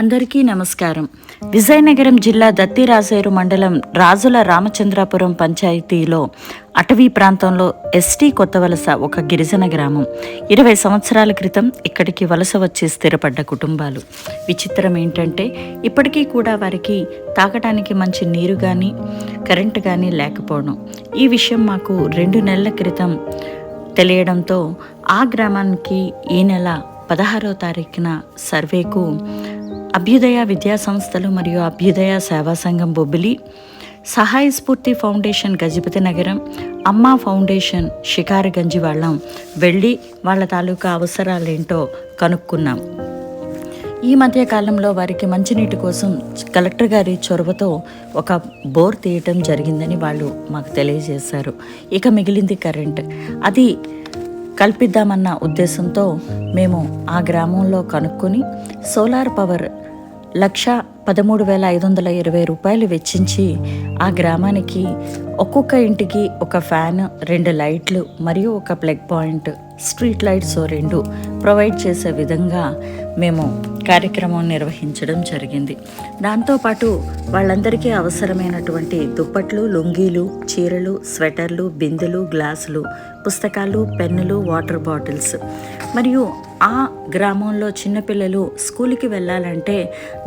అందరికీ నమస్కారం. విజయనగరం జిల్లా దత్తిరాజేరు మండలం రాజుల రామచంద్రాపురం పంచాయతీలో అటవీ ప్రాంతంలో ఎస్టీ కొత్తవలస ఒక గిరిజన గ్రామం. 20 సంవత్సరాల క్రితం ఇక్కడికి వలస వచ్చి స్థిరపడ్డ కుటుంబాలు. విచిత్రం ఏంటంటే ఇప్పటికీ కూడా వారికి తాగడానికి మంచి నీరు కానీ కరెంటు కానీ లేకపోవడం. ఈ విషయం మాకు 2 నెలల క్రితం తెలియడంతో ఆ గ్రామానికి ఈ నెల 16వ తారీఖున సర్వేకు అభ్యుదయ విద్యా సంస్థలు మరియు అభ్యుదయ సేవా సంఘం బొబ్బిలి, సహాయ స్ఫూర్తి ఫౌండేషన్ గజపతి నగరం, అమ్మా ఫౌండేషన్ షికారగంజి వాళ్ళం వెళ్ళి వాళ్ళ తాలూకా అవసరాలేంటో కనుక్కున్నాం. ఈ మధ్య కాలంలో వారికి మంచినీటి కోసం కలెక్టర్ గారి చొరవతో ఒక బోర్ తీయటం జరిగిందని వాళ్ళు మాకు తెలియజేశారు. ఇక మిగిలింది కరెంట్. అది కల్పిద్దామన్న ఉద్దేశంతో మేము ఆ గ్రామంలో కనుక్కొని సోలార్ పవర్ 1,13,520 రూపాయలు వెచ్చించి ఆ గ్రామానికి ఒక్కొక్క ఇంటికి ఒక ఫ్యాన్, 2 లైట్లు మరియు ఒక plug point, street lights 2 provide చేసే విధంగా మేము కార్యక్రమం నిర్వహించడం జరిగింది. దాంతోపాటు వాళ్ళందరికీ అవసరమైనటువంటి దుప్పట్లు, లుంగీలు, చీరలు, స్వెటర్లు, బిందెలు, గ్లాసులు, పుస్తకాలు, పెన్నులు, వాటర్ బాటిల్స్ మరియు ఆ గ్రామంలో చిన్నపిల్లలు స్కూల్కి వెళ్ళాలంటే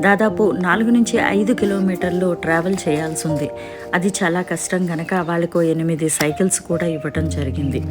దాదాపు 4 నుంచి 5 కిలోమీటర్లు ట్రావెల్ చేయాల్సి ఉంది. అది చాలా కష్టం కనుక వాళ్ళకు 8 సైకిల్స్ కూడా ఇవ్వటం జరిగింది.